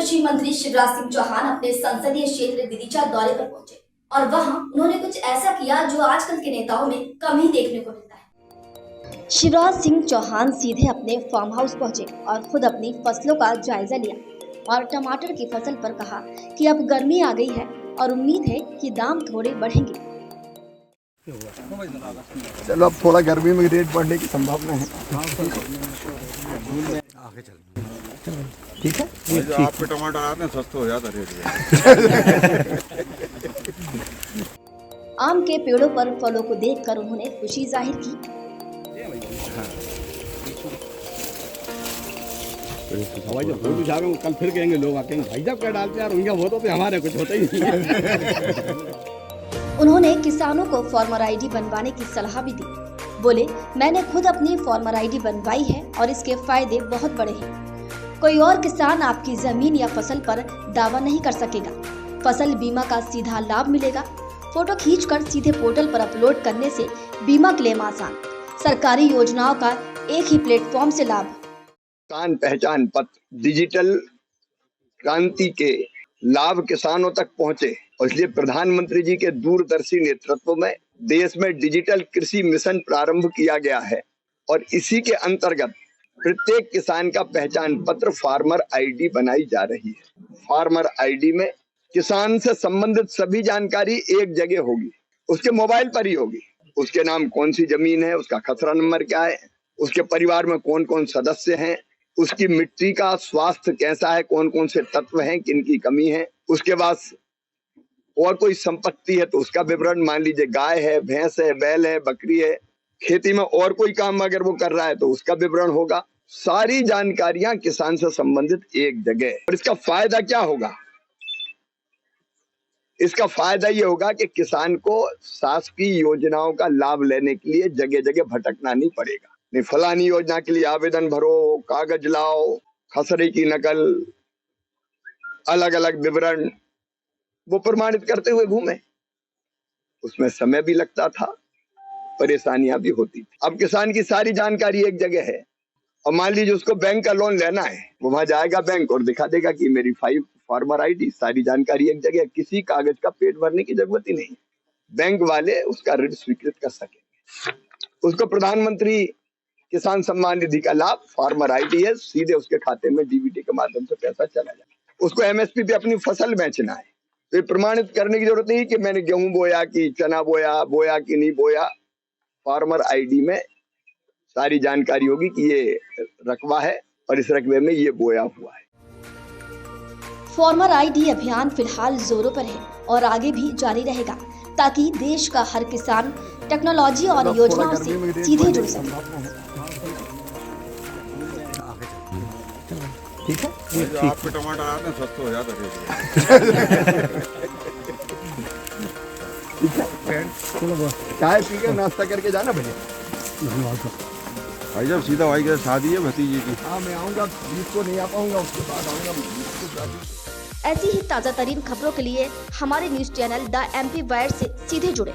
कृषि मंत्री शिवराज सिंह चौहान अपने संसदीय क्षेत्र विदिशा दौरे पर पहुंचे और वहां उन्होंने कुछ ऐसा किया जो आजकल के नेताओं में कम ही देखने को मिलता है। शिवराज सिंह चौहान सीधे अपने फार्म हाउस पहुंचे और खुद अपनी फसलों का जायजा लिया और टमाटर की फसल पर कहा कि अब गर्मी आ गई है और उम्मीद है कि दाम थोड़े बढ़ेंगे। चलो अब थोड़ा गर्मी में रेट बढ़ने की संभावना है। आगे चल ठीक है, आप पे टमाटर आते हैं सस्ते हो जाता रेट। आम के पेड़ों पर फलों को देखकर उन्होंने खुशी जाहिर की। भाई जब वोट उठावे कल फिर कहेंगे लोग आके भाई जब क्या डालते यार उनका वोट होते हमारे कुछ होता ही नहीं। उन्होंने किसानों को फार्मर आईडी बनवाने की सलाह भी दी। बोले, मैंने खुद अपनी फार्मर आईडी बनवाई है और इसके फायदे बहुत बड़े हैं। कोई और किसान आपकी जमीन या फसल पर दावा नहीं कर सकेगा। फसल बीमा का सीधा लाभ मिलेगा। फोटो खींचकर सीधे पोर्टल पर अपलोड करने से बीमा क्लेम आसान। सरकारी योजनाओं का एक ही प्लेटफॉर्म से लाभ। किसान पहचान पत्र डिजिटल क्रांति के लाभ किसानों तक पहुंचे और इसलिए प्रधानमंत्री जी के दूरदर्शी नेतृत्व में देश में डिजिटल कृषि मिशन प्रारंभ किया गया है और इसी के अंतर्गत प्रत्येक किसान का पहचान पत्र फार्मर आईडी बनाई जा रही है। फार्मर आईडी में किसान से संबंधित सभी जानकारी एक जगह होगी, उसके मोबाइल पर ही होगी। उसके नाम कौन सी जमीन है, उसका खसरा नंबर क्या है, उसके परिवार में कौन कौन सदस्य हैं, उसकी मिट्टी का स्वास्थ्य कैसा है, कौन कौन से तत्व हैं, किन की कमी है, उसके बाद और कोई संपत्ति है तो उसका विवरण, मान लीजिए गाय है, भैंस है, बैल है, बकरी है, खेती में और कोई काम अगर वो कर रहा है तो उसका विवरण होगा। सारी जानकारियां किसान से संबंधित एक जगह। और इसका फायदा क्या होगा? इसका फायदा ये होगा कि किसान को शासकीय योजनाओं का लाभ लेने के लिए जगह जगह भटकना नहीं पड़ेगा। नहीं, फलानी योजना के लिए आवेदन भरो, कागज लाओ, खसरे की नकल, अलग अलग विवरण वो प्रमाणित करते हुए घूमे। उसमें समय भी लगता था, परेशानियां भी होती थी। अब किसान की सारी जानकारी एक जगह है और मान लीजिए उसको बैंक का लोन लेना है, वो वहां जाएगा बैंक और दिखा देगा कि मेरी फार्मर आईडी, सारी जानकारी एक जगह, किसी कागज का पेट भरने की जरूरत ही नहीं। बैंक वाले उसका ऋण स्वीकृत कर सकेंगे। उसको प्रधानमंत्री किसान सम्मान निधि का लाभ, फार्मर आईडी है, सीधे उसके खाते में डीबीटी के माध्यम से पैसा चला जाए। उसको एमएसपी पे अपनी फसल बेचना है तो प्रमाणित करने की जरूरत नहीं कि मैंने गेहूं बोया कि चना बोया कि नहीं बोया। फार्मर आईडी में सारी जानकारी होगी कि ये रकबा है और इस रकबे में ये बोया हुआ है। फार्मर आईडी अभियान फिलहाल जोरों पर है और आगे भी जारी रहेगा ताकि देश का हर किसान टेक्नोलॉजी और योजनाओं से सीधे जुड़ सके। ठीक है, आप पे टमाटर आते हैं सस्ते हो जाता रेट। ठीक है, चलो चाय पी के नाश्ता करके जाना भैया। भाई जब सीधा भाई के शादी है भतीजे की। हाँ, मैं आऊँगा, 20 को नहीं आ पाऊंगा, उसके बाद आऊँगा। ऐसी ही ताज़ा तरीन खबरों के लिए हमारे news channel the MP wire से सीधे जुड़े।